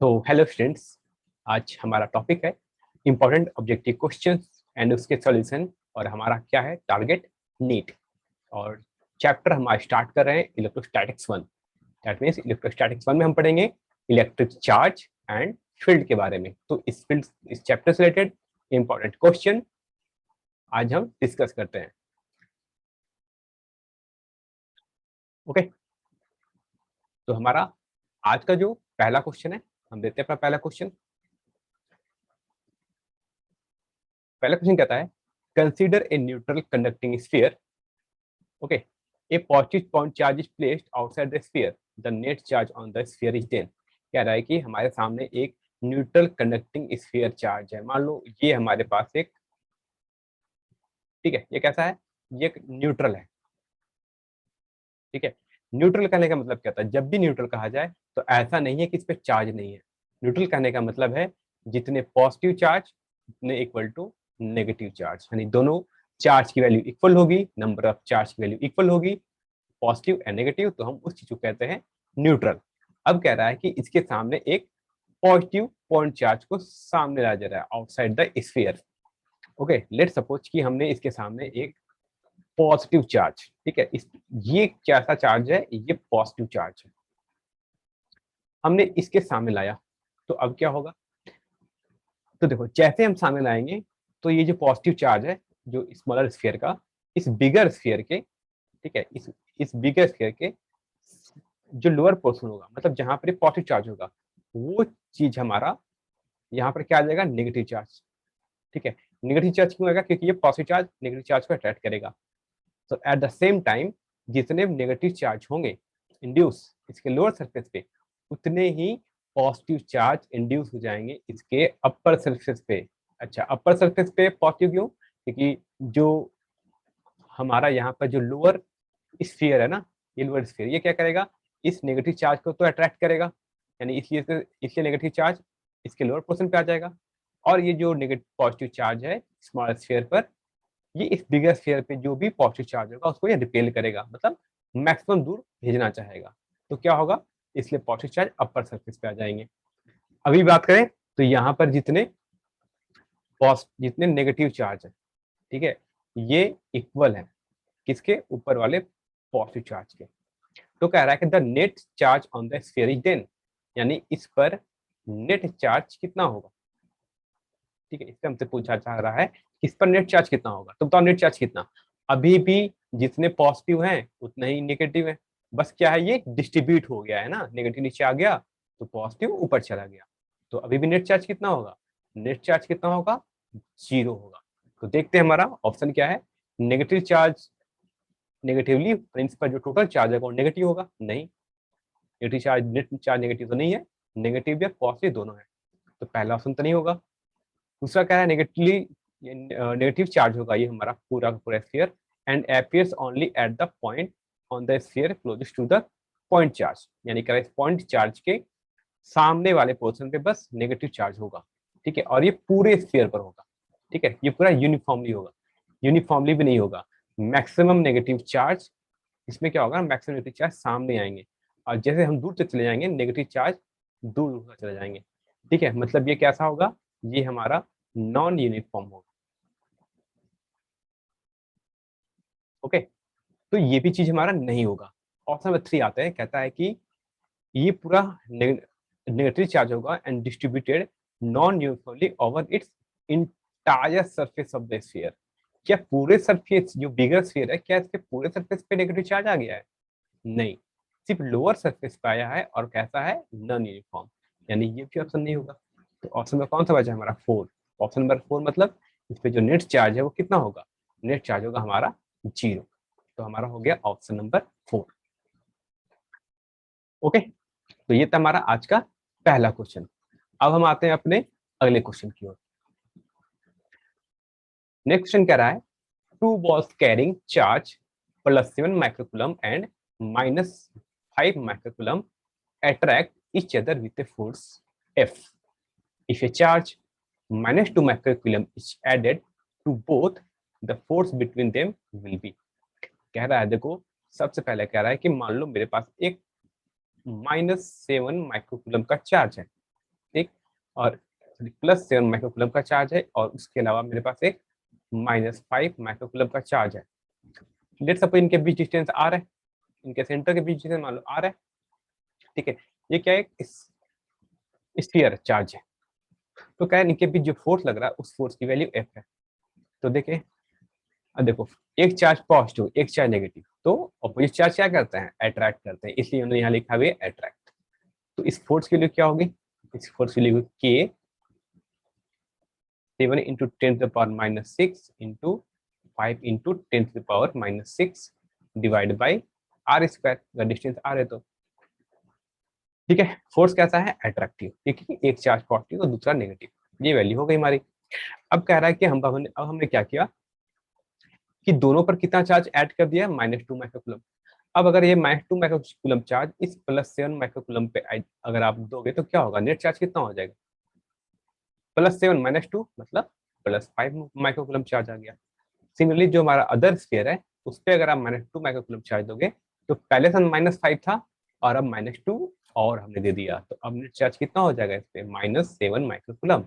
तो hello students, आज हमारा टॉपिक है इंपॉर्टेंट ऑब्जेक्टिव क्वेश्चंस एंड उसके सॉल्यूशन। और हमारा क्या है, टारगेट नीट। और चैप्टर हम आज स्टार्ट कर रहे हैं इलेक्ट्रोस्टैटिक्स 1। दैट मीन्स इलेक्ट्रोस्टैटिक्स 1 में हम पढ़ेंगे इलेक्ट्रिक चार्ज एंड फील्ड के बारे में। तो इस चैप्टर से रिलेटेड इंपॉर्टेंट क्वेश्चन आज हम डिस्कस करते हैं। ओके, तो हमारा आज का जो पहला क्वेश्चन है, हम देते हैं अपना पहला क्वेश्चन। पहला क्वेश्चन कहता है, consider a neutral conducting sphere. Okay, A positive point charge is placed outside the sphere, the net charge on the sphere is 10। कह रहा है कि हमारे सामने एक न्यूट्रल कंडक्टिंग स्फीयर चार्ज है। मान लो ये हमारे पास एक, ठीक है, ये कैसा है, ये एक न्यूट्रल है। ठीक है, न्यूट्रल कहने का मतलब क्या होता है, जब भी न्यूट्रल कहा जाए तो ऐसा नहीं है कि इस पे चार्ज नहीं है। न्यूट्रल कहने का मतलब है जितने पॉजिटिव चार्ज उतने इक्वल टू नेगेटिव चार्ज, यानी दोनों चार्ज की वैल्यू इक्वल होगी, नंबर ऑफ चार्ज की वैल्यू इक्वल होगी, पॉजिटिव एंड नेगेटिव, तो हम उस चीज को कहते हैं न्यूट्रल। अब कह रहा है कि इसके सामने एक पॉजिटिव पॉइंट चार्ज को सामने ला जा रहा है outside the sphere. Okay, let suppose कि हमने इसके सामने एक पॉजिटिव चार्ज, ठीक है, ये कैसा चार्ज है, ये पॉजिटिव चार्ज है, हमने इसके सामने लाया। तो अब क्या होगा, तो देखो जैसे हम सामने लाएंगे तो ये जो पॉजिटिव चार्ज है, जो स्मॉलर स्फीयर का, इस बिगर स्फीयर के, ठीक है, इस बिगर स्फीयर के जो लोअर पोर्शन होगा, मतलब जहां पर पॉजिटिव चार्ज होगा, वो चीज हमारा यहाँ पर क्या आ जाएगा, नेगेटिव चार्ज। ठीक है, नेगेटिव चार्ज क्यों आएगा, क्योंकि ये पॉजिटिव चार्ज नेगेटिव चार्ज को अट्रैक्ट करेगा। तो एट द सेम टाइम जितने नेगेटिव चार्ज होंगे इंड्यूस इसके लोअर सरफेस पे, उतने ही पॉजिटिव चार्ज इंड्यूस हो जाएंगे इसके अपर सरफेस पे। अच्छा, अपर सरफेस पे पॉजिटिव क्यों, क्योंकि जो हमारा यहाँ पर जो लोअर स्फीयर है ना, ये लोअर स्फीयर ये क्या करेगा, इस नेगेटिव चार्ज को तो अट्रैक्ट करेगा, यानी इसलिए नेगेटिव चार्ज इसके लोअर पोर्शन पे आ जाएगा। और ये जो नेगेटिव पॉजिटिव चार्ज है स्मॉल स्फीयर पर, ये इस बिगर स्फीयर पे जो भी पॉजिटिव चार्ज होगा उसको ये रिपेल करेगा, मतलब मैक्सिमम दूर भेजना चाहेगा। तो क्या होगा, इसलिए पॉजिटिव चार्ज अपर सरफेस पे आ जाएंगे। अभी बात करें तो यहाँ पर जितने नेगेटिव चार्ज है, ठीक है, ये इक्वल है किसके, ऊपर वाले पॉजिटिव चार्ज के। तो कह रहा है कि the net charge on the sphere is 10, यानी इस पर नेट चार्ज कितना होगा। ठीक है, इससे हमसे पूछा जा रहा है कि इस पर नेट चार्ज कितना होगा। तो बताओ नेट चार्ज कितना, अभी भी जितने पॉजिटिव हैं उतना ही नेगेटिव है, बस क्या है, ये डिस्ट्रीब्यूट हो गया है ना, नेगेटिव नीचे आ गया तो पॉजिटिव ऊपर चला गया। तो अभी भी नेट चार्ज कितना होगा, नेट चार्ज कितना होगा, 0 होगा। तो देखते हैं हमारा ऑप्शन क्या है, नेगेटिव चार्ज नेगेटिवली, इस पर जो टोटल चार्ज है वो नेगेटिव होगा, नहीं, negative charge net charge negative तो नहीं है, नेगेटिव या पॉजिटिव दोनों है, तो पहला ऑप्शन तो नहीं होगा। दूसरा क्या है, नेगेटिव चार्ज होगा ये हमारा पूरा का पूरा sphere, and appears only at the point on the sphere closest to the point charge, यानी क्या पॉइंट चार्ज के सामने वाले पोर्शन पे बस नेगेटिव चार्ज होगा। ठीक है, और ये पूरे स्फीयर पर होगा। ठीक है, ये पूरा यूनिफॉर्मली होगा, यूनिफॉर्मली भी नहीं होगा, मैक्सिमम नेगेटिव चार्ज इसमें क्या होगा, मैक्सिमम नेगेटिव चार्ज सामने आएंगे, और जैसे हम दूर तक चले जाएंगे नेगेटिव चार्ज दूर दूर चले जाएंगे। ठीक है, मतलब ये कैसा होगा, ये हमारा नॉन यूनिफॉर्म होगा। ओके, तो ये भी चीज हमारा नहीं होगा। ऑप्शन नंबर 3 आता है, कहता है कि ये पूरा नेगेटिव चार्ज होगा and distributed non uniformly over it's entire surface of the sphere. क्या पूरे सरफेस जो बिगर स्फीयर है, क्या इसके पूरे सरफेस पे नेगेटिव चार्ज आ गया है, नहीं, सिर्फ लोअर सरफेस पे आया है, और कैसा है, नॉन यूनिफॉर्म, यानी ये भी ऑप्शन नहीं होगा। तो ऑप्शन में कौन सा बचा हमारा 4। ऑप्शन नंबर 4 मतलब इस पे जो नेट चार्ज है वो कितना होगा, नेट चार्ज होगा हमारा 0। तो हमारा हो गया ऑप्शन नंबर 4। ओके, तो ये था हमारा आज का पहला क्वेश्चन। अब हम आते हैं अपने अगले क्वेश्चन की ओर। नेक्स्ट क्वेश्चन कह रहा है, two balls carrying charge +7 microcoulomb and -5 microcoulomb attract each other with a force F. If a charge -2 microcoulomb is added to both, the force between them will be। कह रहा है, देखो सबसे पहले कह रहा है कि मान लो मेरे पास एक -7 माइक्रोकूलम का चार्ज है, और +7 माइक्रोकूलम का चार्ज है, और उसके अलावा मेरे पास एक -5 माइक्रोकूलम का चार्ज है। लेट सपोज इनके बीच डिस्टेंस आर है, इनके सेंटर के बीच डिस्टेंस मान लो आर है, ठीक है। ये क्या है, स्फीयर चार्ज है, तो क्या है इनके बीच जो फोर्स लग रहा है उस फोर्स की वैल्यू एफ है। तो देखें, अब देखो, एक चार्ज पॉजिटिव एक चार्ज नेगेटिव, तो अपोजिट चार्ज क्या करते हैं, अट्रैक्ट करते हैं, इसलिए उन्होंने यहाँ लिखा हुआ है अट्रैक्ट। तो इस फोर्स की वैल्यू क्या होगी, इस फोर्स की value k 7 into 10⁻⁻6 into 5 into 10⁻⁻6 divide by r square, अगर डिस्टेंस आर है तो, ठीक है। फोर्स कैसा है, अट्रैक्टिव, ठीक है, एक चार्ज पॉजिटिव और दूसरा नेगेटिव, ये वैल्यू हो गई हमारी। अब कह रहा है कि हमने क्या किया कि दोनों पर कितना चार्ज ऐड कर दिया, -2 माइक्रोकूलम। अब अगर ये -2 माइक्रोकूलम चार्ज इस +7 माइक्रोकूलम पे अगर आप दोगे तो क्या होगा, नेट चार्ज कितना हो जाएगा, +7 -2 मतलब +5 माइक्रोकूलम चार्ज आ गया। सिमिलरली जो हमारा अदर स्फीयर है उस पर अगर आप -2 माइक्रोकूलम चार्ज दोगे, तो पहले से -5 था और अब -2 और हमने दे दिया, तो अब नेट चार्ज कितना हो जाएगा इस पे, -7 माइक्रोकूलम,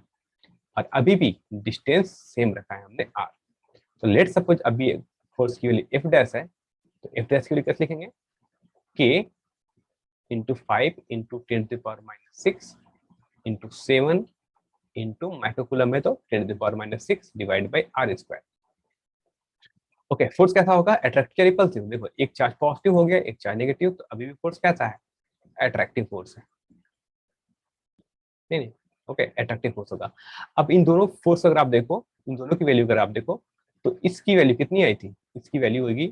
और अभी भी डिस्टेंस सेम रखा है हमने आर। तो लेट सपोज अभी फोर्स की वैल्यू एफ डैश है, तो एफ डैश की वैल्यू कैसे लिखेंगे, k into 5 into 10⁻⁻6 into 7 into microcoulomb है तो 10⁻⁻6 divide by r square. Okay, force कैसा होगा, अट्रैक्टिव या रिपल्सिव, देखो एक चार्ज पॉजिटिव हो गया एक चार्ज नेगेटिव, तो अभी भी फोर्स कैसा है, अट्रैक्टिव फोर्स है, नहीं, ओके, अट्रैक्टिव फोर्स होगा। अब इन दोनों फोर्स अगर आप देखो, इन दोनों की वैल्यू अगर आप देखो, तो इसकी वैल्यू कितनी आई थी, इसकी वैल्यू होगी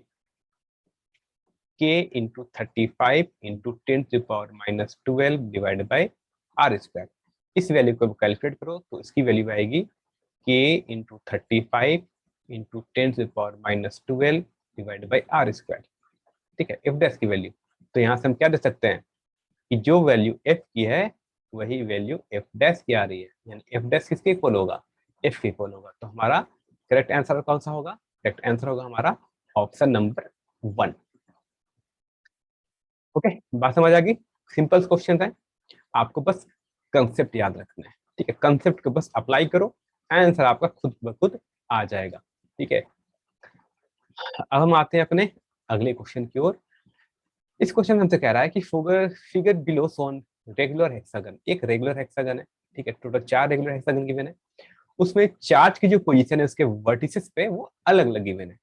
k into 35 into 10⁻⁻12 divide by r square. इस वैल्यू को कैलकुलेट करो तो इसकी वैल्यू आएगी k into 35 into 10⁻⁻12 divide by r square, ठीक है, एफ डैश की वैल्यू। तो यहाँ से हम क्या दे सकते हैं कि जो वैल्यू एफ की है वही वैल्यू एफ डैश की आ रही है, यानी एफ डैश किसके इक्वल होगा, एफ के इक्वल होगा। तो हमारा करेक्ट आंसर कौन सा होगा, करेक्ट आंसर होगा हमारा ऑप्शन नंबर 1। ओके, बात समझ आ गई, सिंपल क्वेश्चन है, आपको बस कंसेप्ट याद रखना है, ठीक है, कंसेप्ट को बस अप्लाई करो, आंसर आपका खुद ब खुद आ जाएगा, ठीक है। अब हम आते हैं अपने अगले क्वेश्चन की ओर। इस क्वेश्चन में हमसे कह रहा है कि फिगर बिलो सोन रेगुलर हेक्सागन, एक रेगुलर हेक्सागन है, ठीक है, टोटल 4 रेगुलर हेक्सागन गिवन है, उसमें चार्ज की जो पोजीशन है उसके वर्टिसेस पे वो अलग अलग गिवन है।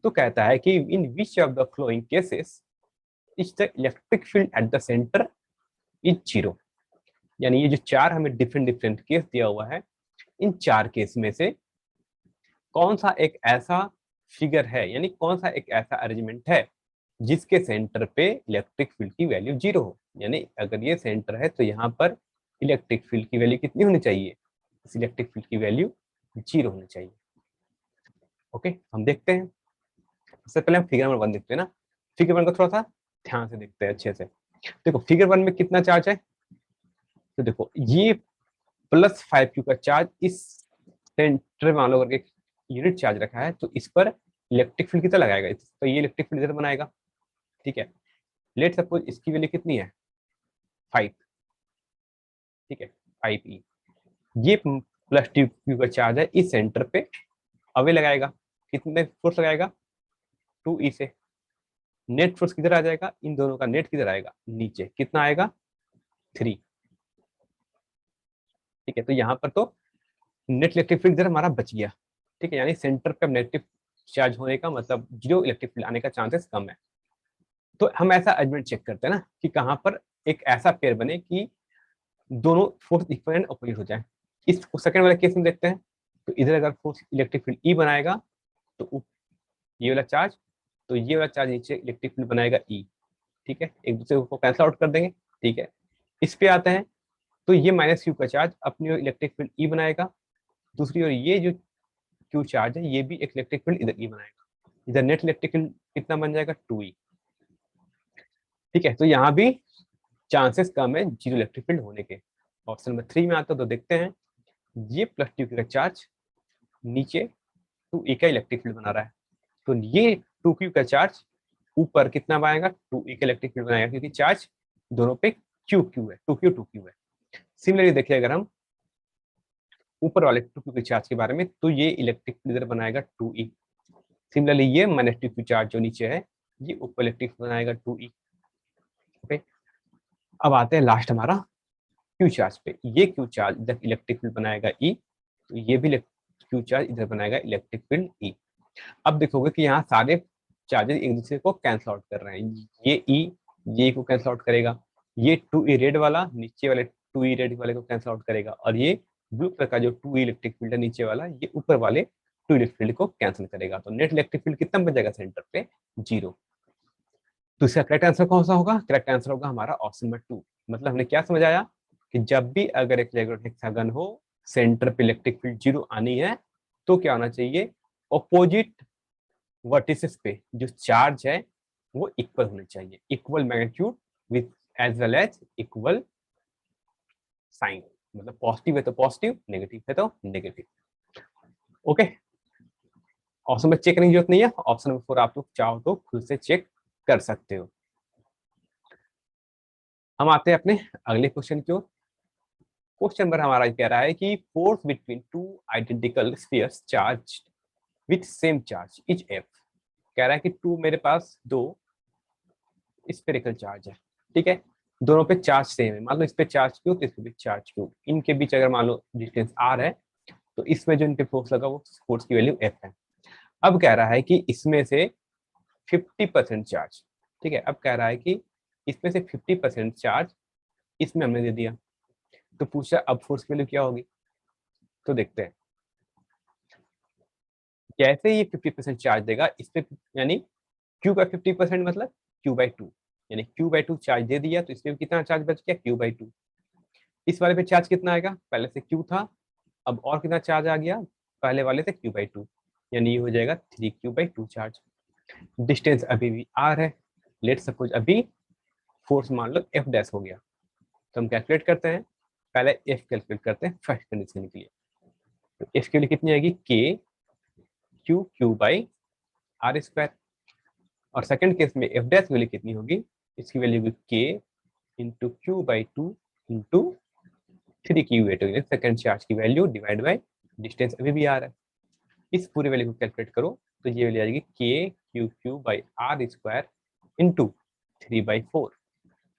तो कहता है कि in which of the following cases is the electric field at the centre is zero, यानी ये जो 4 हमें डिफरेंट डिफरेंट केस दिया हुआ है, इन 4 केस में से कौन सा एक ऐसा फिगर है, यानी कौन सा एक ऐसा अरेंजमेंट है जिसके सेंटर पे इलेक्ट्रिक फील्ड की वैल्यू जीरो हो, यानी अगर ये सेंटर है तो यहाँ पर इलेक्ट्रिक फील्ड की वैल्यू कितनी होनी चाहिए, इस इलेक्ट्रिक फील्ड की वैल्यू जीरो होनी चाहिए। ओके, हम देखते हैं, सबसे पहले हम फिगर नंबर 1 देखते हैं ना, फिगर 1 को थोड़ा सा ध्यान से देखते हैं अच्छे से। देखो फिगर 1 में कितना चार्ज है, तो देखो ये +5Q का चार्ज इस सेंटर मान लो करके यूनिट चार्ज रखा है, तो इस पर इलेक्ट्रिक फील्ड कितना लगाएगा, तो ये इलेक्ट्रिक फील्ड इधर बनाएगा, ठीक है। लेट सपोज इसकी वैल्यू कितनी है, 5, ठीक है, 5E। ये +2Q का चार्ज है इस सेंटर पे अवे लगाएगा, कितने फोर्स लगाएगा, 2E से। नेट फोर्स किधर आ जाएगा, इन दोनों का नेट किधर आएगा, नीचे, कितना आएगा, 3, ठीक है। तो यहाँ पर तो नेट इलेक्ट्रिक फील्ड इधर हमारा बच गया, ठीक है, यानी सेंटर पे नेगेटिव चार्ज होने का मतलब जीरो इलेक्ट्रिक फील्ड आने का चांसेस कम है। तो हम ऐसा अरेंजमेंट चेक करते हैं ना कि कहाँ पर एक ऐसा पेयर बने कि दोनों फोर्स इक्वल एंड अपोजिट हो जाए। इस सेकंड वाले केस में देखते हैं, तो इधर अगर फोर्स इलेक्ट्रिक फील्ड ई बनाएगा तो ये वाला चार्ज, तो ये वाला चार्ज नीचे इलेक्ट्रिक फील्ड बनाएगा ई, ठीक है, एक दूसरे को कैंसिल आउट कर देंगे, ठीक है। इस पे आते हैं, तो ये -Q का चार्ज अपनी ओर इलेक्ट्रिक फील्ड ई बनाएगा, दूसरी ओर ये जो Q चार्ज है ये भी एक इलेक्ट्रिक फील्ड इधर ई बनाएगा, इधर नेट इलेक्ट्रिक फील्ड कितना बन जाएगा, 2E, ठीक है। तो यहाँ भी चांसेस कम है जीरो इलेक्ट्रिक फील्ड होने के। ऑप्शन नंबर 3 में आता है, तो देखते हैं, ये +2Q का चार्ज नीचे 2E का इलेक्ट्रिक फील्ड बना रहा है, तो ये 2Q का चार्ज ऊपर कितना बनाएगा, 2E का इलेक्ट्रिक फील्ड बनाएगा, क्योंकि चार्ज दोनों पे Q Q है, 2Q 2Q है। सिमिलरली देखिए अगर हम ऊपर वाले 2q के चार्ज के बारे में, तो ये इलेक्ट्रिक फील्ड इधर बनाएगा 2e। सिमिलरली ये -2q चार्ज जो नीचे है ये ऊपर इलेक्ट्रिक बनाएगा 2e। ओके, अब आते हैं लास्ट हमारा q चार्ज पे। ये q चार्ज इधर इलेक्ट्रिक फील्ड बनाएगा e, तो ये भी q चार्ज इधर बनाएगा इलेक्ट्रिक फील्ड e। अब देखोगे कि यहाँ सारे चार्जेस एक दूसरे को कैंसल आउट कर रहे हैं। ये e ये को कैंसल आउट करेगा, ये 2e रेड वाला नीचे वाले 2e रेड वाले को कैंसल आउट करेगा, और ये ब्लू कलर का जो 2e इलेक्ट्रिक फील्ड है नीचे वाला, ये ऊपर वाले 2 इलेक्ट्रिक फील्ड को कैंसिल करेगा। तो नेट इलेक्ट्रिक फील्ड कितना बचेगा सेंटर पे? 0। तो इसका करेक्ट आंसर कौन सा होगा? करेक्ट आंसर होगा हमारा ऑप्शन नंबर 2। मतलब हमने क्या समझ आया कि जब भी अगर एक हेक्सागन हो, सेंटर पे इलेक्ट्रिक फील्ड 0 आनी है, तो क्या होना चाहिए? ऑपोजिट वर्टिसेस पे जो चार्ज है वो इक्वल होने चाहिए, equal magnitude with as well as equal sign. मतलब पॉजिटिव है तो पॉजिटिव, नेगेटिव है तो नेगेटिव। ओके, ऑप्शन में चेक करने की जरूरत नहीं है, ऑप्शन नंबर 4 आप लोग चाहो तो खुद से चेक कर सकते हो। हम आते हैं अपने अगले क्वेश्चन की ओर। क्वेश्चन नंबर हमारा कह रहा है कि force between two identical spheres charge with same charge is F. कह रहा है कि टू मेरे पास दो स्फेरिकल चार्ज है, ठीक है, दोनों पे चार्ज सेम है। मान लो इस पे चार्ज क्यू, तो इस पे भी चार्ज क्यू, इनके बीच अगर मान लो डिस्टेंस आर है, तो इसमें जो इनके फोर्स लगा वो फोर्स की वैल्यू एफ है। अब कह रहा है कि इसमें से 50% चार्ज, ठीक है, अब कह रहा है कि इसमें से 50% चार्ज इसमें हमने दे दिया, तो पूछा अब फोर्स की वैल्यू क्या होगी। तो देखते हैं, जैसे ये 50% चार्ज देगा इस पे, यानी क्यू का 50% मतलब q/2, यानी q/2 चार्ज दे दिया, तो इसमें कितना चार्ज बच गया? q/2। इस वाले पे चार्ज कितना आएगा? पहले से q था, अब और कितना चार्ज आ गया पहले वाले से? q/2, यानी ये हो जाएगा 3q/2 चार्ज। डिस्टेंस अभी भी r है, लेट सपोज अभी फोर्स मान लो F डैश हो गया, तो हम कैलकुलेट करते हैं, पहले F कैलकुलेट करते हैं फर्स्ट कंडीशन के लिए। तो F के लिए कितनी आएगी? K q/r²। और सेकंड केस में F डैश की वैल्यू कितनी होगी? इसकी वैल्यू होगी K into q/2 into 3q/2, second charge की वैल्यू डिवाइड बाय डिस्टेंस अभी भी आ रहा है। इस पूरे वैल्यू को कैलकुलेट करो तो ये वैल्यू आ जाएगी k/r² इंटू 3/4।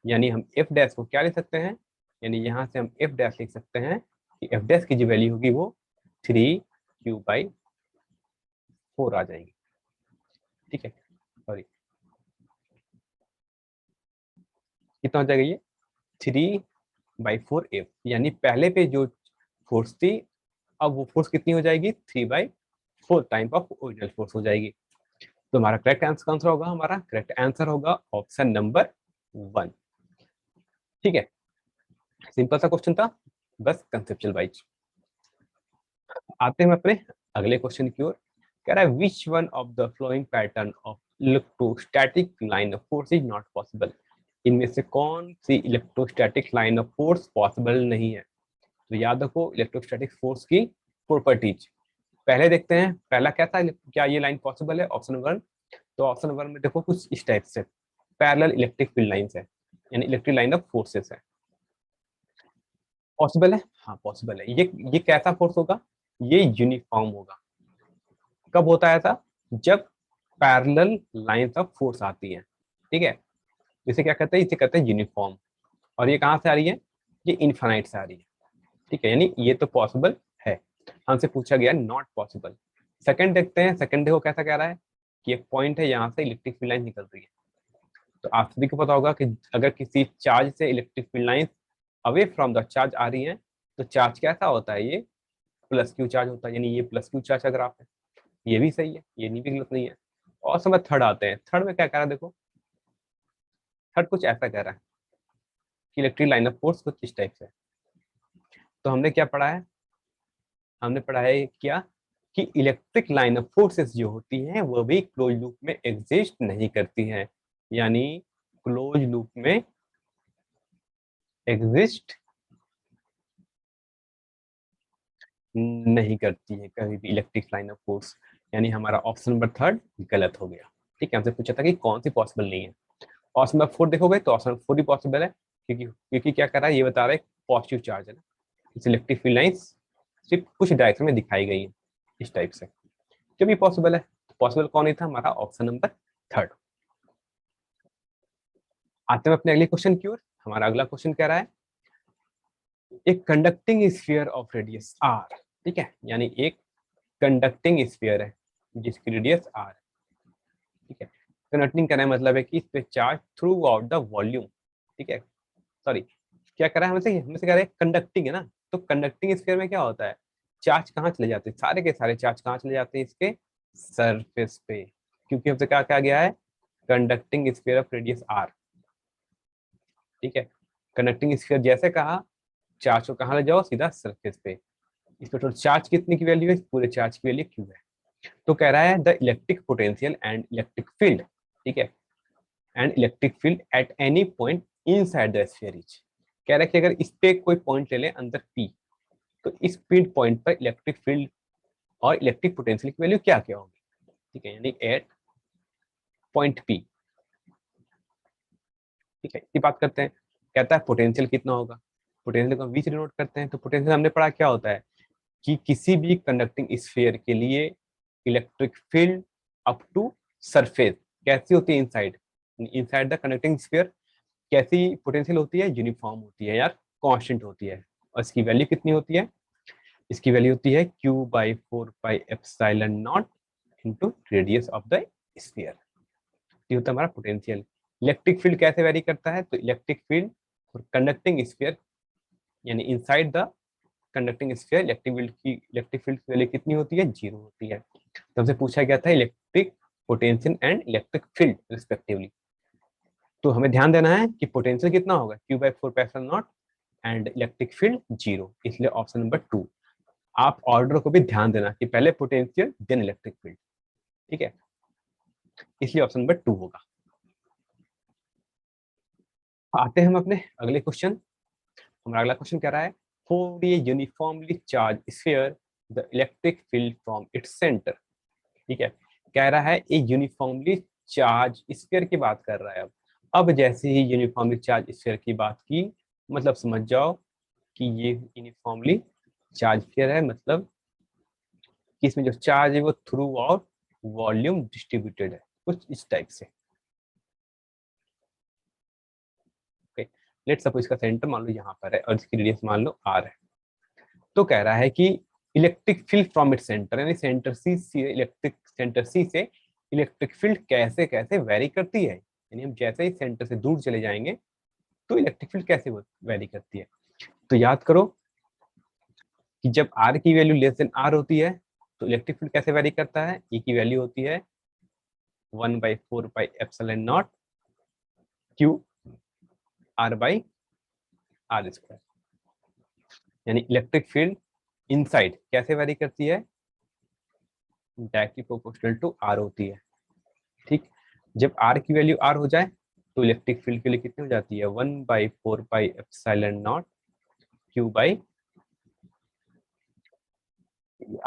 यानी हम F डैश को क्या ले सकते हैं? यानी यहाँ से हम F डैश लिख सकते हैं कि F डैश की जो वैल्यू होगी वो 3q/4 आ जाएगी, ठीक है। सॉरी, कितना हो जाएगा ये? 3/4F, यानी पहले पे जो फोर्स थी अब वो फोर्स कितनी हो जाएगी? 3/4 टाइम ऑफ ओरिजिनल फोर्स हो जाएगी। तो हमारा करेक्ट आंसर कौन सा होगा? हमारा करेक्ट आंसर होगा ऑप्शन नंबर 1, ठीक है। सिंपल सा क्वेश्चन था, बस कंसेप्चुअल वाइज। आते हैं अपने अगले क्वेश्चन की ओर। कह रहा है which one of the following pattern of electrostatic line of force is not possible. इनमें से कौन सी electrostatic line of force possible नहीं है? तो याद रखो इलेक्ट्रोस्टैटिक फोर्स की प्रॉपर्टीज। पहले देखते हैं, पहला क्या था, क्या ये लाइन पॉसिबल है? ऑप्शन 1। तो ऑप्शन 1 में देखो कुछ इस टाइप से पैरेलल इलेक्ट्रिक फील्ड लाइंस है, यानी इलेक्ट्रिक लाइन ऑफ फोर्सेस है। पॉसिबल है? हाँ पॉसिबल है। ये कैसा फोर्स होगा? ये यूनिफॉर्म होगा। कब होता है ऐसा? जब पैरेलल लाइंस ऑफ फोर्स आती है, ठीक है। इसे क्या कहते हैं? इसे कहते हैं यूनिफॉर्म। और ये कहाँ से आ रही है? ये इनफाइनाइट से आ रही है, ठीक है, यानी ये तो पॉसिबल है। हमसे पूछा गया नॉट पॉसिबल। सेकंड देखते हैं, सेकंड देखो कैसा कह रहा है कि एक पॉइंट है, यहाँ से इलेक्ट्रिक फील्ड लाइन निकल रही है। तो आप सभी को पता होगा कि अगर किसी चार्ज से electric field line away from the charge आ रही है, तो चार्ज कैसा होता है? ये प्लस क्यू चार्ज होता है, यानी ये प्लस क्यू चार्ज का ग्राफ है। ये भी सही है, ये नहीं भी गलत नहीं है। और समय थर्ड आते हैं, थर्ड में क्या कह रहा है देखो, थर्ड कुछ ऐसा कह रहा है कि इलेक्ट्रिक लाइन ऑफ फोर्स कुछ इस टाइप से। तो हमने क्या पढ़ा है? हमने पढ़ा है क्या कि इलेक्ट्रिक लाइन ऑफ फोर्सेस जो होती हैं वो भी क्लोज लूप में एग्जिस्ट नहीं करती हैं, यानी क्लोज लूप में एग्जिस्ट नहीं करती है कभी भी इलेक्ट्रिक लाइन ऑफ फोर्स। यानी हमारा ऑप्शन नंबर थर्ड गलत हो गया, ठीक है। हमसे पूछा था कि कौन सी पॉसिबल नहीं है। ऑप्शन नंबर 4 देखोगे तो ऑप्शन नंबर 4 ही पॉसिबल है, क्योंकि क्या कर रहा है? ये बता रहा है पॉजिटिव चार्ज है ना, इस इलेक्ट्रिक फील्ड लाइंस सिर्फ कुछ डायरेक्शन में दिखाई गई है इस टाइप से। जब ये पॉसिबल है, पॉसिबल कौन नहीं था, हमारा ऑप्शन नंबर थर्ड। आते हैं अपने अगले क्वेश्चन की ओर। हमारा अगला क्वेश्चन कह रहा है एक conducting sphere of radius r, ठीक है, यानी एक कंडक्टिंग स्फीयर है जिसकी रेडियस आर, ठीक है। कंडक्टिंग करने का मतलब है कि इस पे charge through out the volume, ठीक है, सॉरी, क्या करा है हमसे कह रहे हैं कंडक्टिंग है ना, तो कंडक्टिंग स्फीयर में क्या होता है, चार्ज कहाँ चले जाते हैं, सारे के सारे चार्ज कहाँ चले जाते हैं, इसके सरफेस पे, क्योंकि हमसे क्या कहा गया है, conducting sphere of radius r, ठीक है। कंडक्टिंग स्फीयर जैसे कहा, चार्ज को कहाँ ले जाओ, सीधा सरफेस पे। इस पर टोटल चार्ज कितने की वैल्यू है, पूरे चार्ज की वैल्यू क्यू है। तो कह रहा है the electric potential and electric field, ठीक है, and electric field at any point inside the sphere is. कह रहा है कि अगर इस पे कोई पॉइंट ले लें अंदर P, तो इस फील्ड पॉइंट पर इलेक्ट्रिक फील्ड और इलेक्ट्रिक पोटेंशियल की वैल्यू क्या क्या होगी, ठीक है, यानी एट पॉइंट P, ठीक है। इसकी बात करते हैं, कहता है पोटेंशियल कितना होगा, पोटेंशियल को V से डिनोट करते हैं। तो पोटेंशियल हमने पढ़ा क्या होता है कि किसी भी कंडक्टिंग स्फीयर के लिए electric field up to surface कैसी होती है, inside inside the conducting sphere कैसी पोटेंशियल होती है, यूनिफॉर्म होती है यार, कांस्टेंट होती है। और इसकी वैल्यू कितनी होती है, इसकी वैल्यू होती है Q/4πε0 into radius of the sphere. ये होता है हमारा पोटेंशियल। इलेक्ट्रिक फील्ड कैसे वेरी करता है, तो इलेक्ट्रिक फील्ड और कंडक्टिंग स्फीयर यानी inside the conducting sphere electric field की वैल्यू कितनी होती है, 0 होती है। तो हमसे पूछा गया था electric potential and electric field respectively. तो हमें ध्यान देना है कि पोटेंशियल कितना होगा, Q/4πε0 एंड इलेक्ट्रिक फील्ड 0, इसलिए ऑप्शन नंबर 2। आप ऑर्डर को भी ध्यान देना कि पहले पोटेंशियल देन इलेक्ट्रिक फील्ड, ठीक है, इसलिए ऑप्शन नंबर 2 होगा। आते हैं हम अपने अगले क्वेश्चन। हमारा अगला क्वेश्चन कह रहा है for a uniformly charge sphere the electric field from its centre, ठीक है। कह रहा है ए यूनिफॉर्मली चार्ज स्फीयर की बात कर रहा है। अब जैसे ही यूनिफॉर्मली चार्ज स्फीयर की बात की, मतलब समझ जाओ कि ये यूनिफॉर्मली चार्ज स्फीयर है, मतलब कि इसमें जो चार्ज है वो थ्रू आउट वॉल्यूम डिस्ट्रीब्यूटेड है, कुछ इस टाइप से। ओके, लेट सपोज इसका सेंटर मान लो यहाँ पर है और इसकी रेडियस मान लो r है। तो कह रहा है कि electric field from it centre, यानी सेंटर C से इलेक्ट्रिक फील्ड कैसे कैसे वेरी करती है, यानी हम जैसे ही सेंटर से दूर चले जाएंगे तो इलेक्ट्रिक फील्ड कैसे वेरी करती है। तो याद करो कि जब r की वैल्यू लेस देन r होती है तो इलेक्ट्रिक फील्ड कैसे वेरी करता है, E की वैल्यू होती है 1/4πε0 Q r/r², यानी इलेक्ट्रिक फील्ड इनसाइड कैसे वेरी करती है, डायरेक्टली प्रोपोर्शनल टू r होती है, ठीक। जब r की वैल्यू r हो जाए तो इलेक्ट्रिक फील्ड के लिए कितनी हो जाती है, 1/4πε0 Q/r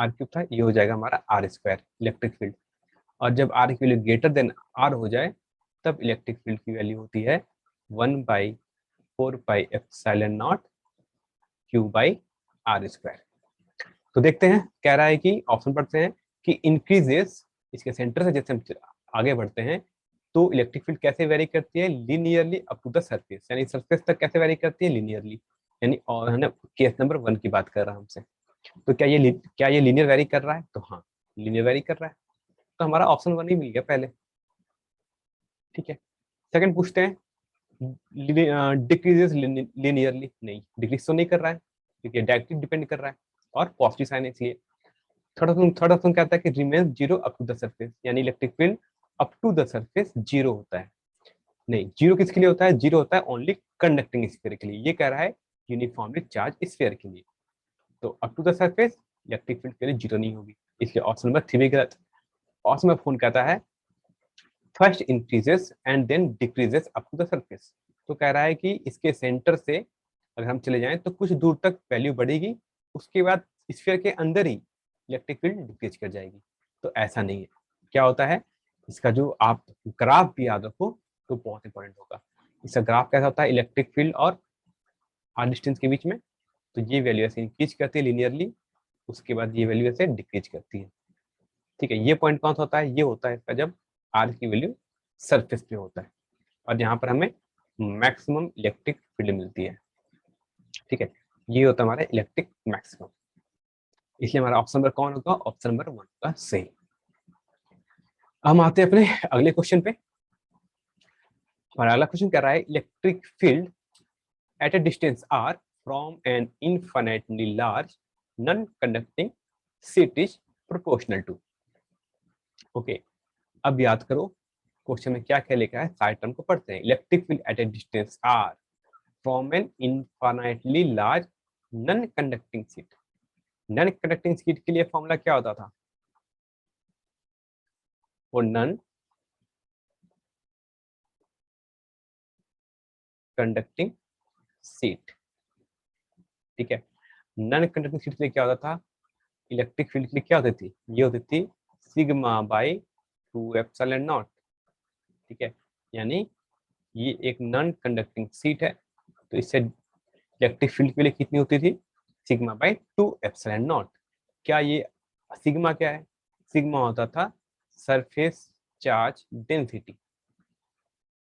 क्यूब था, ये हो जाएगा हमारा r² इलेक्ट्रिक फील्ड। और जब r की वैल्यू ग्रेटर देन r हो जाए तब इलेक्ट्रिक फील्ड की वैल्यू होती है 1/4πε0 Q/r²। तो देखते हैं, कह रहा है कि ऑप्शन पढ़ते हैं कि इंक्रीजेस, इसके सेंटर से जैसे हम आगे बढ़ते हैं तो इलेक्ट्रिक फील्ड कैसे वेरी करती है, linearly up to the surface, यानी सरफेस तक कैसे वेरी करती है, लीनियरली, यानी और है ना, केस नंबर 1 की बात कर रहा हूं हमसे। तो क्या ये लीनियर वेरी कर रहा है, तो हाँ लीनियर वेरी कर रहा है, तो हमारा ऑप्शन 1 ही मिल गया पहले, ठीक है। सेकंड पूछते हैं डिक्रीजेस लीनियरली, नहीं डिक्रीज तो नहीं कर रहा है क्योंकि डायरेक्टली डिपेंड कर रहा है और पॉजिटिव साइन है इसलिए। थर्ड ऑप्शन कहता है कि remains zero up to the surface, यानी electric field up to the surface zero होता है, नहीं जीरो किसके लिए होता है, जीरो होता है ओनली कंडक्टिंग स्फीयर के लिए, ये कह रहा है यूनिफॉर्मली चार्ज स्फीयर के लिए। तो up to the surface electric field के लिए जीरो नहीं होगी, इसलिए ऑप्शन नंबर 3 भी गलत। ऑप्शन नंबर 4 कहता है first increases and then decreases up to the surface. तो कह रहा है कि इसके सेंटर से अगर हम चले जाएं तो कुछ दूर तक वैल्यू बढ़ेगी, उसके बाद स्फीयर के अंदर ही इलेक्ट्रिक फील्ड डिक्रीज कर जाएगी। तो ऐसा नहीं है, क्या होता है इसका जो आप ग्राफ भी याद रखो तो बहुत इंपॉर्टेंट होगा। इसका ग्राफ कैसा होता है, इलेक्ट्रिक फील्ड और आर डिस्टेंस के बीच में, तो ये वैल्यू ऐसे इंक्रीज करती है लीनियरली उसके बाद ये वैल्यू ऐसे डिक्रीज करती है। ठीक है, ये पॉइंट कौन सा होता है, ये होता है इसका जब आर की वैल्यू सरफेस पे होता है और यहाँ पर हमें मैक्सिमम इलेक्ट्रिक फील्ड मिलती है। ठीक है, ये होता है हमारा इलेक्ट्रिक मैक्सिमम, इसलिए हमारा ऑप्शन नंबर कौन होगा, ऑप्शन नंबर 1 होगा सही। हम आते हैं अपने अगले क्वेश्चन पे। हमारा अगला क्वेश्चन कह रहा है electric field at a distance r from an infinitely large non conducting sheet is proportional to. Okay, अब याद करो क्वेश्चन में क्या क्या लिखा है, सारे टर्म को पढ़ते हैं। Electric field at a distance r from an infinitely large non conducting sheet. Non conducting sheet के लिए फॉर्मूला क्या होता था, वो नॉन कंडक्टिंग शीट। ठीक है, नॉन कंडक्टिंग शीट के लिए क्या होता था, इलेक्ट्रिक फील्ड के लिए क्या होती थी, ये होती थी सिग्मा बाई 2 एप्सिलॉन नॉट। ठीक है, यानी ये एक नॉन कंडक्टिंग शीट है तो इससे इलेक्ट्रिक फील्ड के लिए कितनी होती थी, सिग्मा बाई 2 एप्सिलॉन नॉट। क्या ये सिग्मा क्या है, सिग्मा होता था surface charge density,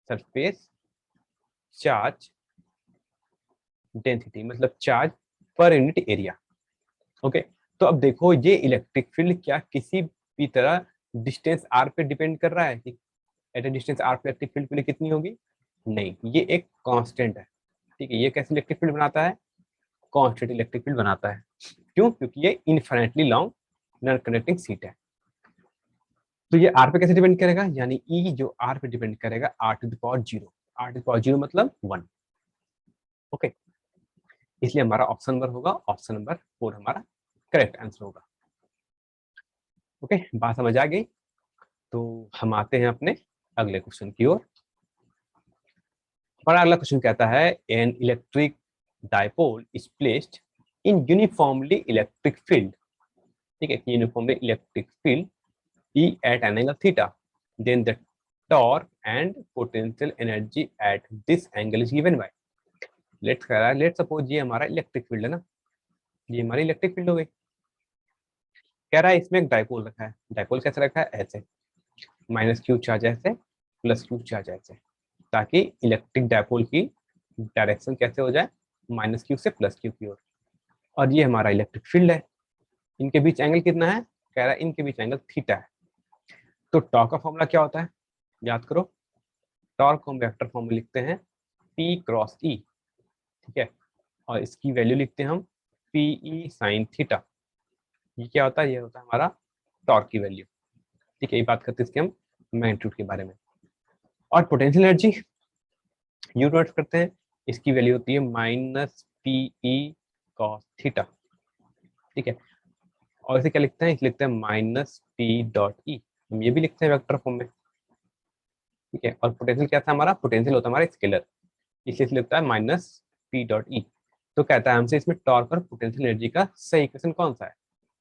surface charge density मतलब charge per unit area. Okay, तो अब देखो ये इलेक्ट्रिक फील्ड क्या किसी भी तरह डिस्टेंस आर पे डिपेंड कर रहा है कि एट ए डिस्टेंस आर पे इलेक्ट्रिक फील्ड के लिए कितनी होगी, नहीं, ये एक कांस्टेंट है। ठीक है, ये कैसे इलेक्ट्रिक फील्ड बनाता है, कांस्टेंट इलेक्ट्रिक फील्ड बनाता है। क्यों, क्योंकि ये infinitely long non conducting sheet है। तो ये आर पे कैसे डिपेंड करेगा, यानी ई जो आर पे डिपेंड करेगा r to the power 0, r to the power 0 मतलब 1। ओके, इसलिए हमारा ऑप्शन नंबर होगा, ऑप्शन नंबर 4 हमारा करेक्ट आंसर होगा। ओके, बात समझ आ गई। तो हम आते हैं अपने अगले क्वेश्चन की ओर। हमारा अगला क्वेश्चन कहता है an electric dipole is placed in uniformly electric field. ठीक है, uniformly electric field E at an angle theta, then the torque and potential energy at this angle is given by। let's suppose ये हमारा electric field है ना, ये हमारी electric field हो गई। कह रहा है इसमें एक डायपोल रखा है, डायपोल कैसे रखा है, ऐसे माइनस क्यू चार्ज ऐसे प्लस क्यू चार्ज ऐसे, ताकि इलेक्ट्रिक डायपोल की डायरेक्शन कैसे हो जाए, माइनस क्यू से प्लस क्यू की ओर। और ये हमारा इलेक्ट्रिक फील्ड है, इनके बीच एंगल कितना है, कह रहा है इनके बीच एंगल थीटा है। तो टॉर्क का फॉर्मूला क्या होता है, याद करो, टॉर्क को हम वेक्टर फॉर्म में लिखते हैं P क्रॉस E। ठीक है, और इसकी वैल्यू लिखते हैं हम PE साइन थीटा। ये क्या होता है, ये होता है हमारा टॉर्क की वैल्यू। ठीक है, ये बात करते हैं इसके हम मैग्नीट्यूड के बारे में। और पोटेंशियल एनर्जी यू नोट करते हैं, इसकी वैल्यू होती है माइनस PE कॉस थीटा। ठीक है, और इसे क्या लिखते हैं, इसे लिखते हैं माइनस P डॉट E, हम ये भी लिखते हैं वेक्टर फॉर्म में। ठीक है, और पोटेंशियल क्या था हमारा, पोटेंशियल होता है हमारा स्केलर, इसलिए लिखता है माइनस P डॉट E। तो कहता है हमसे इसमें टॉर्क और पोटेंशियल एनर्जी का सही इक्वेशन कौन सा है,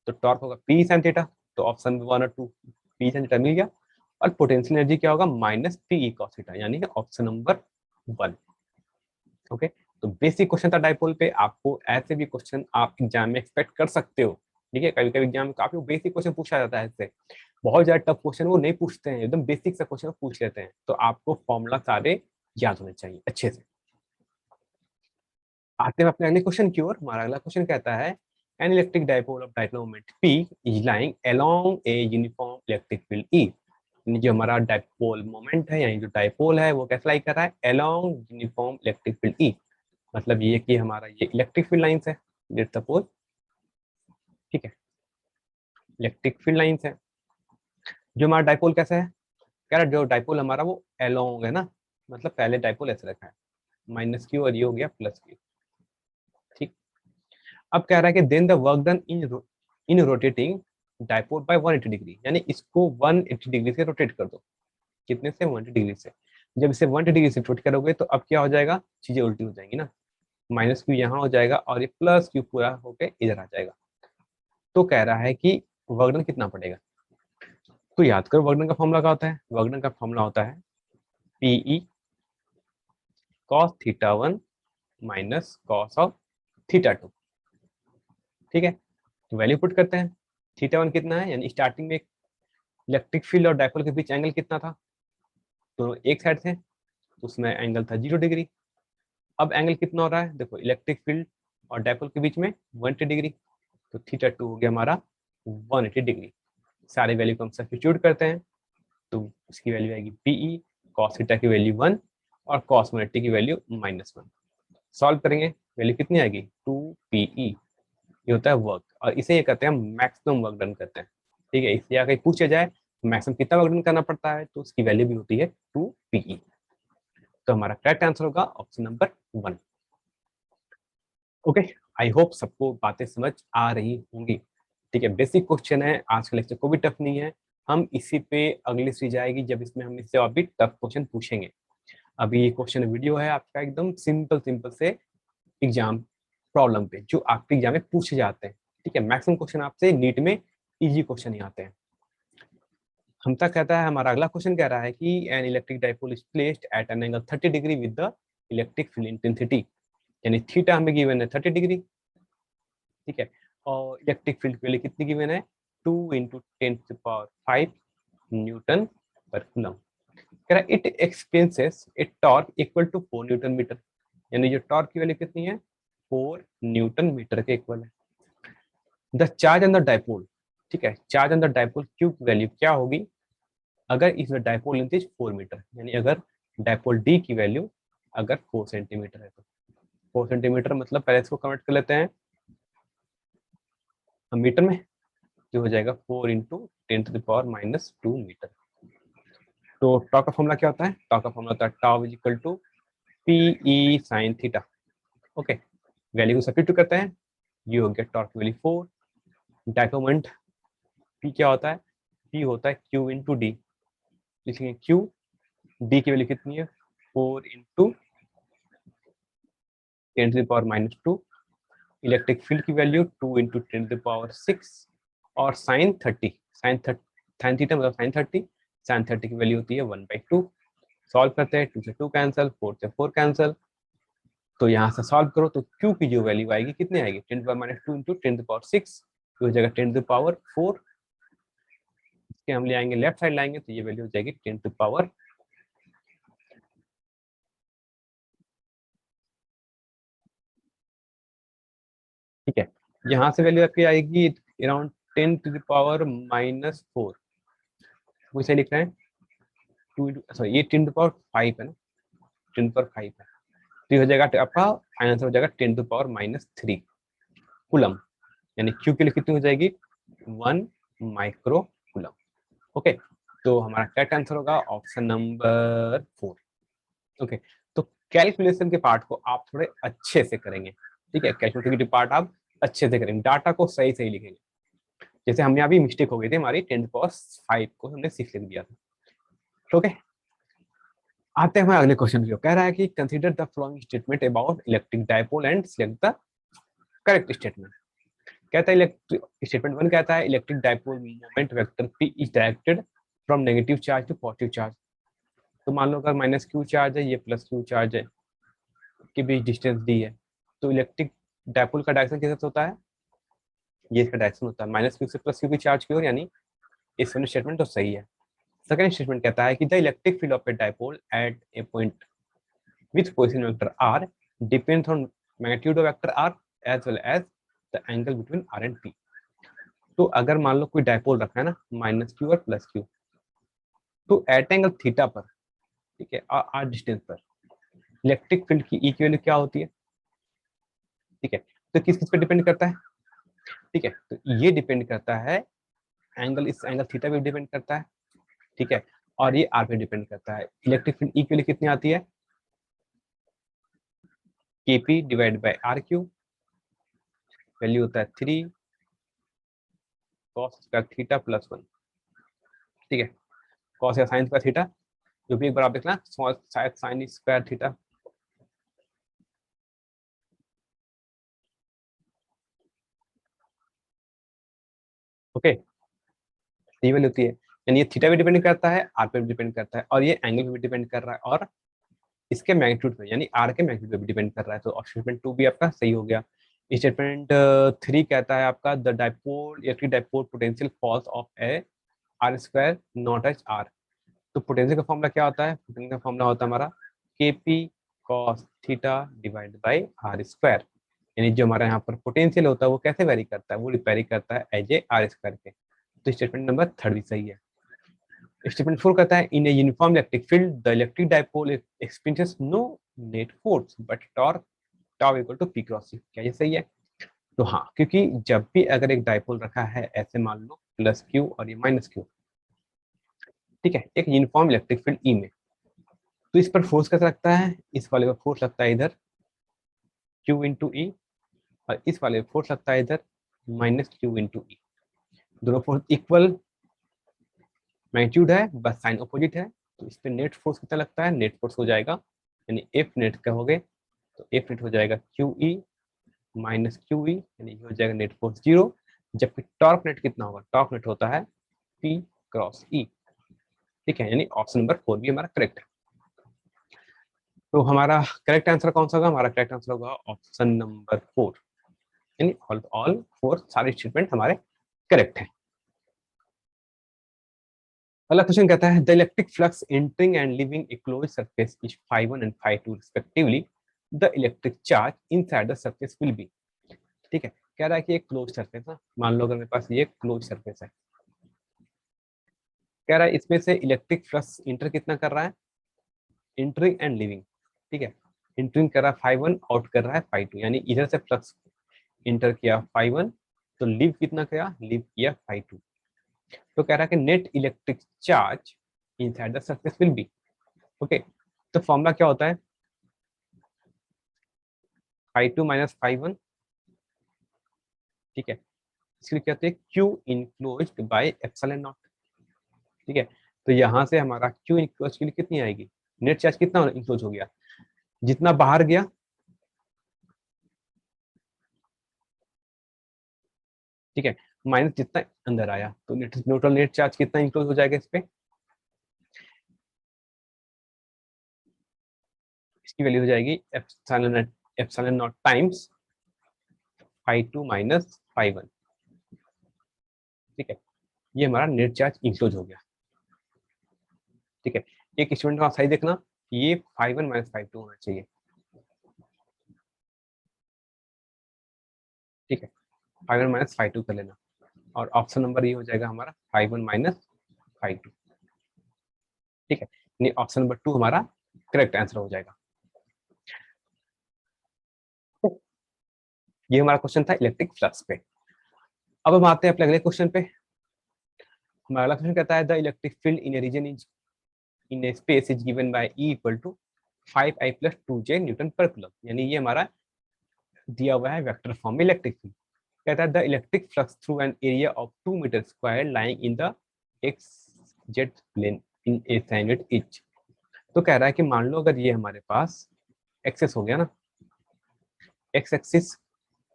तो टॉर्क होगा P sin थीटा, तो ऑप्शन 1 और 2 P sin थीटा मिल गया। और पोटेंशियल एनर्जी क्या होगा, माइनस PE cos थीटा, यानी कि ऑप्शन नंबर 1। ओके, तो बेसिक क्वेश्चन था डाइपोल पे, आपको ऐसे भी क्वेश्चन आप एग्जाम में एक्सपेक्ट कर सकते हो। ठीक है, कभी कभी एग्जाम में काफी बेसिक क्वेश्चन पूछा जाता है, इससे बहुत ज्यादा टफ क्वेश्चन वो नहीं पूछते हैं, एकदम बेसिक सा क्वेश्चन पूछ लेते हैं। तो आपको फॉर्मूला सारे याद होने चाहिए अच्छे से। आते हैं अपने अगले क्वेश्चन की ओर। हमारा अगला क्वेश्चन कहता है an electric dipole of dipole moment P is lying along A uniform electric field E। जो हमारा डायपोल मोमेंट है, यानी जो डायपोल है वो कैसे लाई कर रहा है, along uniform electric field E। मतलब ये कि हमारा ये इलेक्ट्रिक फील्ड लाइंस है, लेट्स सपोज। ठीक है, इलेक्ट्रिक फील्ड लाइंस है। जो हमारा डायपोल कैसा है, कह रहा है जो डायपोल हमारा वो अलोंग है ना, मतलब पहले डायपोल ऐसे रखा है माइनस क्यू और ये हो गया प्लस क्यू। ठीक, अब कह रहा है कि then the work done in rotating dipole by 180 degree, यानी इसको 180 डिग्री से रोटेट कर दो। कितने से, 180 डिग्री से। जब इसे 180 डिग्री से रोटेट करोगे तो अब क्या हो जाएगा, चीजें उल्टी हो जाएंगी ना, माइनस क्यू यहाँ हो जाएगा और ये प्लस क्यू पूरा होके इधर आ जाएगा। तो कह रहा है कि वर्क डन कितना पड़ेगा। तो याद करो वर्क डन का फॉर्मूला क्या होता है, वर्क डन का फॉर्मूला होता है PE cos θ1 minus cos of θ2। ठीक है, तो वैल्यू पुट करते हैं। थीटा 1 कितना है, यानी स्टार्टिंग में इलेक्ट्रिक फील्ड और डायपोल के बीच एंगल कितना था, दोनों एक साइड थे, तो उसमें एंगल था 0 डिग्री। अब एंगल कितना हो रहा है, देखो इलेक्ट्रिक फील्ड और डायपोल के बीच में 180 डिग्री, तो थीटा 2 हो गया हमारा 180 डिग्री। सारे वैल्यू को हम सब्स्टिट्यूट करते हैं, तो उसकी वैल्यू आएगी पीई, कॉस थीटा की वैल्यू 1 और कॉस 180 की वैल्यू -1। सॉल्व करेंगे, वैल्यू कितनी आएगी 2 PE। ये होता है वर्क, और इसे ये कहते हैं मैक्सिमम वर्क डन करते हैं। ठीक है, इसलिए अगर पूछा जाए मैक्सिमम कितना वर्क डन करना पड़ता है, तो उसकी वैल्यू भी होती है 2 PE। तो हमारा करेक्ट आंसर होगा option number 1। Okay, I hope सबको बातें समझ आ रही होंगी। ठीक है, बेसिक क्वेश्चन है, आज का लेक्चर को भी टफ नहीं है। हम इसी पे अगली सीरीज आएगी जब इसमें हम इससे और भी टफ क्वेश्चन पूछेंगे। अभी ये क्वेश्चन वीडियो है आपका एकदम सिंपल सिंपल से एग्जाम प्रॉब्लम पे, जो आपके एग्जाम में पूछे जाते हैं। ठीक है, मैक्सिमम क्वेश्चन आपसे नीट में इजी क्वेश्चन ही आते हैं। हम तक कहता है, हमारा अगला क्वेश्चन कह रहा है कि an electric dipole is placed eight an angle 30 degree with the electric field intensity, यानी थीटा हमें गिवन है 30 डिग्री। ठीक है, और इलेक्ट्रिक फील्ड की वैल्यू कितनी गिवन है 2 × 10⁵ न्यूटन पर कूलम। कह रहा है it experiences a torque equal to 4 newton metre, यानी जो टॉर्क की वैल्यू कितनी है 4 न्यूटन मीटर के इक्वल है। The charge on the dipole, ठीक है, charge on the dipole q की वैल्यू क्या होगी अगर इसमें डाइपोल लेंथ इज 4 मीटर, यानी अगर डाइपोल डी की वैल्यू अगर 4 सेंटीमीटर है, तो 4 सेंटीमीटर मतलब पहले इसको कन्वर्ट कर लेते हैं हम मीटर में, जो हो जाएगा 4 × 10⁻² मीटर। तो टॉर्क का फॉर्मूला क्या होता है, टॉर्क का फॉर्मूला होता है tau is equal to p E sine theta. Okay, value को सब्स्टिट्यूट करते हैं, ये हो गया torque value 4, dipole moment p क्या होता है, पी होता है क्यू × डी, लिखेंगे क्यू, डी की वैल्यू कितनी है 4 × 10⁻², इलेक्ट्रिक फील्ड की वैल्यू 2 × 10⁻6 और साइन 30, साइन थीटा मतलब साइन 30, साइन 30 की वैल्यू होती है 1/2। सॉल्व करते हैं, 2 से 2 कैंसिल, 4 से 4 कैंसिल, तो यहाँ से सॉल्व करो तो क्यू की जो वैल्यू आएगी कितनी आएगी 10⁻² × 10⁻6, तो हो जाएगा 10⁻4। इसके हम ले आएंगे लेफ्ट साइड लाएंगे तो ये वैल्यू हो जाएगी 10⁻। ठीक है, यहाँ से वैल्यू आपकी आएगी अराउंड 10⁻⁻4, वो इसे लिख रहे हैं 2 सॉरी ये 10⁻5 है ना, 10⁻5 है, तो ये हो जाएगा आपका आंसर हो जाएगा 10⁻³ कूलम, यानी क्यू के लिए कितनी हो जाएगी 1 माइक्रो कूलम। ओके, तो हमारा करेक्ट आंसर होगा ऑप्शन नंबर 4। ओके, तो कैलकुलेशन के पार्ट को आप थोड़े अच्छे से करेंगे। ठीक है, कैलकुलेशन के पार्ट आप अच्छे से करेंगे, डाटा को सही सही लिखेंगे। जैसे हमने अभी मिस्टेक हो गई थी हमारी 10⁻5 को हमने 6 लिख दिया था। ओके, आते हैं अगले क्वेश्चन जो कह रहा है कि consider the following statement about electric dipole and select the correct statement. कहता है इलेक्ट्रिक स्टेटमेंट 1 कहता है electric dipole moment vector p is directed from negative charge to positive charge. तो मान लो अगर -q चार्ज है, ये +q चार्ज है, के बीच डिस्टेंस दी है, तो इलेक्ट्रिक डाइपोल का डायरेक्शन कैसे होता है, ये इसका डायरेक्शन होता है -q से +q की चार्ज की ओर, यानी इस स्टेटमेंट तो सही है। सेकंड स्टेटमेंट कहता है कि the electric field of a dipole at a point with position vector r depends on magnitude of vector r as well as the angle between r and p। तो अगर मान लो कोई डाइपोल रखा है ना -q और +q, तो eight angle theta पर, ठीक है, r डिस्टेंस पर इलेक्ट्रिक फील्ड की ई की वैल्यू क्या होती है। ठीक है, तो किस किस पे डिपेंड करता है, ठीक है, तो ये डिपेंड करता है एंगल, इस एंगल थीटा पे डिपेंड करता है। ठीक है, और ये आर पे डिपेंड करता है। इलेक्ट्रिक फील्ड ई के लिए कितनी आती है k p divide by r q, value होता है 3 cos स्क्वायर थीटा +1। ठीक है, cos या sin स्क्वायर थीटा, जो भी एक बार आप देखना शायद sin स्क्वायर थीटा। ओके, ये वैल्यू होती है, यानी ये थीटा भी डिपेंड करता है, आर पे भी डिपेंड करता है, और ये एंगल पे भी डिपेंड कर रहा है, और इसके मैग्नीट्यूड पे यानी आर के मैग्नीट्यूड पे भी डिपेंड कर रहा है। तो स्टेटमेंट 2 भी आपका सही हो गया। स्टेटमेंट 3 कहता है आपका the dipole electric dipole potential falls off a r square not h r. तो पोटेंशियल का फॉर्मूला क्या होता है? पोटेंशियल का फॉर्मूला होता है हमारा k p cos theta divide by r square. यानी जो हमारा यहाँ पर पोटेंशियल होता है वो कैसे वेरी करता है? वो वेरी करता है एज ए आर स्क्वायर के। तो स्टेटमेंट नंबर 3 भी सही है। स्टेटमेंट 4 कहता है in a uniform electric field the electric dipole experiences no net force but torque tau equal to P cross C. क्या ये सही है? तो हाँ, क्योंकि जब भी अगर एक डाइपोल रखा है ऐसे मान लो प्लस क्यू और ये माइनस क्यू, ठीक है, एक यूनिफॉर्म इलेक्ट्रिक फील्ड ई में, तो इस पर फोर्स कैसे लगता है? इस वाले पर फोर्स लगता है इधर क्यू इंटू ई, और इस वाले पर फोर्स लगता है इधर माइनस क्यू इंटू ई। दोनों फोर्स इक्वल मैग्नीट्यूड है, बस साइन अपोजिट है। तो इस पर नेट फोर्स कितना लगता है? नेट फोर्स हो जाएगा, यानी एफ नेट कहोगे तो एफ नेट हो जाएगा Q E minus Q E, यानी हो जाएगा नेट फोर्स 0। जबकि टॉर्क नेट कितना होगा? टॉर्क नेट होता है पी क्रॉस ई। ठीक है, यानी ऑप्शन नंबर 4 भी हमारा करेक्ट है। तो हमारा करेक्ट आंसर कौन सा होगा? हमारा करेक्ट आंसर होगा ऑप्शन नंबर 4, यानी ऑल 4 सारे स्टेटमेंट हमारे करेक्ट हैं। अगला क्वेश्चन कहता है the electric flux entering and leaving a closed surface is φ1 and φ2 respectively, the electric charge inside the surface will be. ठीक है, कह रहा है कि एक क्लोज सरफेस है, मान लो अगर मेरे पास ये क्लोज सरफेस है, कह रहा है इसमें से इलेक्ट्रिक फ्लक्स इंटर कितना कर रहा है? Entering and leaving. ठीक है, इंटरिंग कर रहा है φ1, आउट कर रहा है φ2, यानी इधर से फ्लक्स इंटर किया φ1, तो लिव कितना किया? लिव किया φ2। तो कह रहा है कि net electric charge inside the surface will B. Okay, तो फॉर्मूला क्या होता है? φ2 माइनस φ1। ठीक है, इसलिए कहते हैं Q enclosed by epsilon not. ठीक है, तो यहाँ से हमारा क्यू इनक्लोज के लिए कितनी आएगी? नेट चार्ज कितना इनक्लोज हो गया? जितना बाहर गया, ठीक है, माइनस जितना अंदर आया, तो टोटल नेट चार्ज कितना इंक्लूड हो जाएगा इस पे? इसकी वैल्यू हो जाएगी एप्सिलॉन नॉट टाइम्स φ2 माइनस φ1। ठीक है, ये हमारा नेट चार्ज इंक्लूड हो गया। ठीक है, एक स्टूडेंट का सही देखना, ये φ1 माइनस φ2 होना चाहिए। ठीक है, φ1 माइनस φ2 कर लेना, और ऑप्शन नंबर ये हो जाएगा हमारा φ1 माइनस φ2। ठीक है, यानी ऑप्शन नंबर 2 हमारा करेक्ट आंसर हो जाएगा। ये हमारा क्वेश्चन था इलेक्ट्रिक फ्लक्स पे। अब हम आते हैं अपने अगले क्वेश्चन पे। हमारा अगला क्वेश्चन कहता है the electric field in a region is in a space is given by E equal to 5I plus 2J newton per coulomb. यानी ये हमारा दिया हुआ है वेक्टर फॉर्म में इलेक्ट्रिक फील्ड। कहता है the electric flux through an area of 2 metre square lying in the x z plane in a signed each. तो कह रहा है कि मान लो अगर ये हमारे पास एक्सेस हो गया ना, एक्स एक्सिस,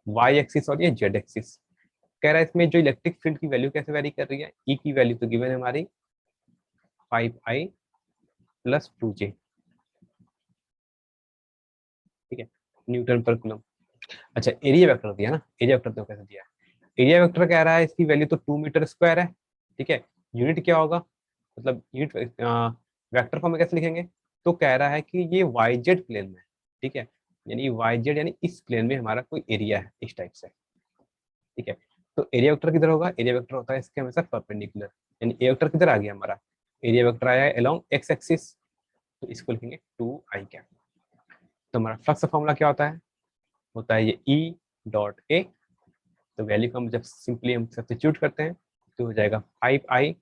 वाई एक्सिस और ये जेड एक्सिस, कह रहा है इसमें जो इलेक्ट्रिक फील्ड की वैल्यू कैसे वेरी कर रही है? ई की वैल्यू तो गिवन है हमारी 5I प्लस 2J। ठीक है, न्यूटन पर कूलम। अच्छा, एरिया वेक्टर दिया ना, एरिया वेक्टर तो कैसे दिया है? एरिया वेक्टर कह रहा है इसकी वैल्यू तो 2 मीटर स्क्वायर है। ठीक है, यूनिट क्या होगा? मतलब यूनिट वेक्टर फॉर्म में कैसे लिखेंगे? तो कह रहा है कि ये वाई जेड प्लेन में है। ठीक है, यानी वाई जेड यानी इस प्लेन में हमारा कोई एरिया है इस टाइप से। ठीक है, तो एरिया वेक्टर किधर होगा? एरिया वेक्टर होता है इसके हमेशा परपेंडिकुलर, यानी ए वेक्टर किधर आ गया हमारा? एरिया वेक्टर आया है अलोंग एक्स एक्सिस, तो इसको लिखेंगे 2I कैप। तो हमारा फ्लक्स का फॉर्मूला क्या होता है ये ई डॉट ए। तो वैल्यू को हम जब सिंपली हम सब्स्टिट्यूट करते हैं तो हो जाएगा 5I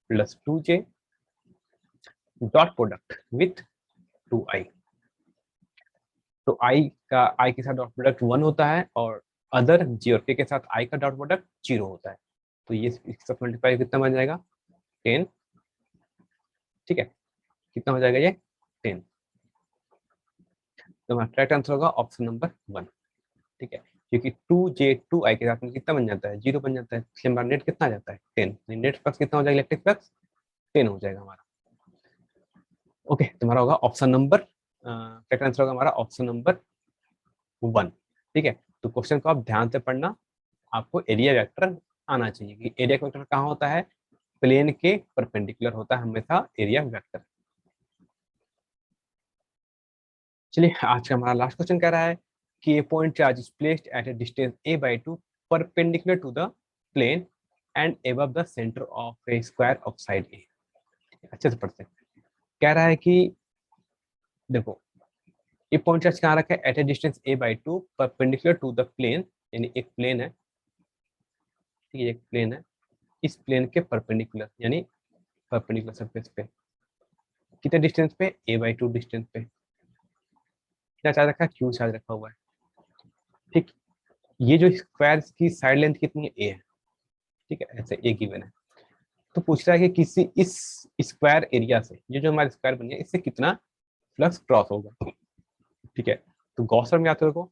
plus 2J dot product with 2I। तो आई के साथ डॉट प्रोडक्ट 1 होता है, और अदर जे और के साथ आई का डॉट प्रोडक्ट 0 होता है। तो ये सब मल्टीप्लाई कितना बन जाएगा? 10। ठीक है, कितना हो जाएगा ये? 10। तो हमारा करेक्ट आंसर होगा ऑप्शन नंबर 1। ठीक है, क्योंकि 2J 2I के साथ में कितना बन जाता है? 0 बन जाता है, इसलिए हमारा नेट कितना आ जाता है? 10। नेट फ्लक्स कितना हो जाएगा? इलेक्ट्रिक फ्लक्स 10 हो जाएगा हमारा। ओके, तुम्हारा होगा ऑप्शन नंबर करेक्ट आंसर होगा हमारा ऑप्शन नंबर 1। ठीक है, तो क्वेश्चन को आप ध्यान से पढ़ना, आपको एरिया वेक्टर आना चाहिए कि एरिया वेक्टर कहाँ होता है, प्लेन के परपेंडिकुलर होता है हमेशा एरिया वेक्टर। चलिए आज का हमारा लास्ट क्वेश्चन कह रहा है कि a point charge is placed at a distance a/2 perpendicular to the plane and above the centre of a square of side A. अच्छे से पढ़ते हैं। कह रहा है कि देखो ये पॉइंट चार्ज कहाँ रखा है, at a distance a/2 perpendicular to the plane, यानी एक प्लेन है, ठीक है, एक प्लेन है, इस प्लेन के परपेंडिकुलर यानी परपेंडिकुलर सरफेस पे कितने डिस्टेंस पे, a/2 डिस्टेंस पे। क्या चार्ज रखा है, क्यू चार्ज रखा हुआ है। ठीक, ये जो स्क्वायर की साइड लेंथ कितनी है, a है, ठीक है, ऐसे a गिवन है। तो पूछ रहा है कि किसी इस स्क्वायर एरिया से, ये जो हमारा स्क्वायर बन गया, इससे कितना फ्लक्स क्रॉस होगा, ठीक है। तो गॉसर में आते देखो,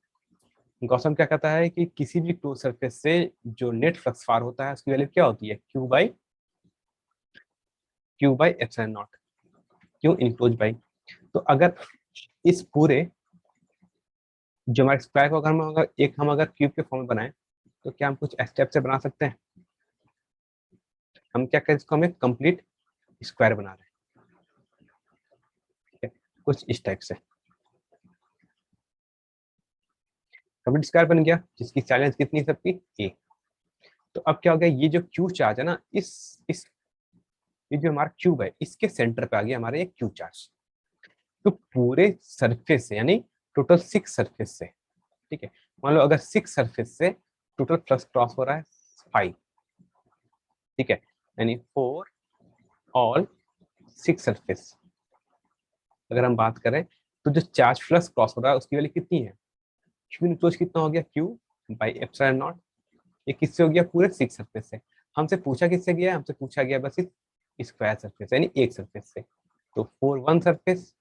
गॉसर क्या कहता है कि किसी भी क्लोज सरफेस से जो नेट फ्लक्स फार होता है उसकी वैल्यू क्या होती है, Q by epsilon not, Q enclose by. तो अगर इस पूरे जो हमारे स्क्वायर को हम अगर क्यूब के फॉर्म में बनाए, तो क्या हम कुछ स्टेप से बना सकते हैं, हम क्या करें, इसको हम एक कंप्लीट स्क्वायर बना रहे हैं, ठीक है, कुछ इस टाइप से कंप्लीट स्क्वायर बन गया, जिसकी साइलेंस कितनी है सबकी, ए। तो अब क्या हो गया, ये जो क्यू चार्ज है ना, इस ये जो हमारा क्यूब है इसके सेंटर पे आ गया हमारा ये क्यू चार्ज। तो पूरे सरफेस से यानी टोटल 6 सरफेस से, ठीक है, मान लो अगर 6 सरफेस से टोटल फ्लक्स क्रॉस हो रहा है 5, ठीक है, यानी 4 ऑल 6 सरफेस। अगर हम बात करें तो जो चार्ज फ्लक्स क्रॉस हो रहा है उसकी वैल्यू कितनी है, क्यू इनक्लोज कितना हो गया, क्यू बाई एप्सिलॉन नॉट। ये किससे हो गया, पूरे 6 सरफेस से। हमसे पूछा किससे गया, हमसे पूछा गया बस इस स्क्वायर सरफेस यानी एक सरफेस से। तो four one surface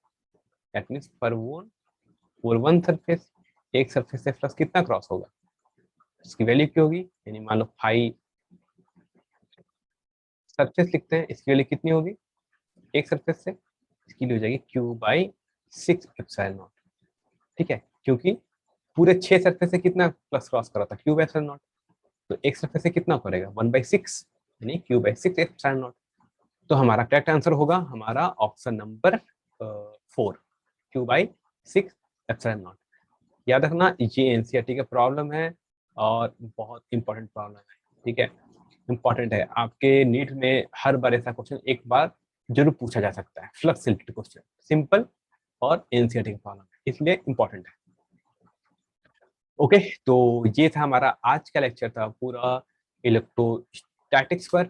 that means four one surface, एक सरफेस से फ्लक्स कितना क्रॉस होगा, इसकी वैल्यू क्या होगी, यानी मान लो 5 सरफेस लिखते हैं, इसकी वैल्यू कितनी होगी एक सरफेस से, इसकी वैल्यू हो जाएगी क्यू बाई 6 एप्सिलॉन नॉट, ठीक है, क्योंकि पूरे 6 सरफेस से कितना फ्लक्स क्रॉस करा था, क्यू बाई एप्सिलॉन नॉट। तो एक सरफेस से कितना करेगा, 1/6 यानी क्यू बाई 6 एप्सिलॉन नॉट। तो हमारा करेक्ट आंसर होगा हमारा option number 4, Q by 6 epsilon not. याद रखना ये एनसीईआरटी का प्रॉब्लम है और बहुत इंपॉर्टेंट प्रॉब्लम है, ठीक है, इंपॉर्टेंट है। आपके नीट में हर बार ऐसा क्वेश्चन एक बार जरूर पूछा जा सकता है, फ्लक्स रिलेटेड क्वेश्चन, सिंपल और एनसीईआरटी का प्रॉब्लम है, इसलिए इंपॉर्टेंट है। ओके, तो ये था हमारा आज का लेक्चर, था पूरा इलेक्ट्रोस्टैटिक्स पर,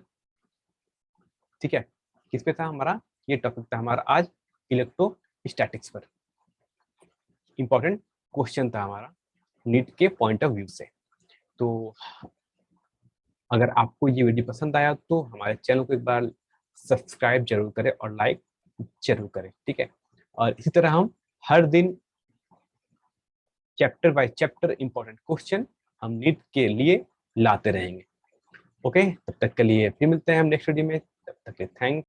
ठीक है। किस पे था हमारा, ये टॉपिक था हमारा आज इलेक्ट्रोस्टैटिक्स पर। इंपॉर्टेंट क्वेश्चन था हमारा नीट के पॉइंट ऑफ व्यू से। तो अगर आपको ये वीडियो पसंद आया तो हमारे चैनल को एक बार सब्सक्राइब जरूर करें और लाइक जरूर करें, ठीक है। और इसी तरह हम हर दिन chapter by chapter important question हम नीट के लिए लाते रहेंगे। ओके, तब तक के लिए फिर मिलते हैं हम नेक्स्ट वीडियो में, तब तक के थैंक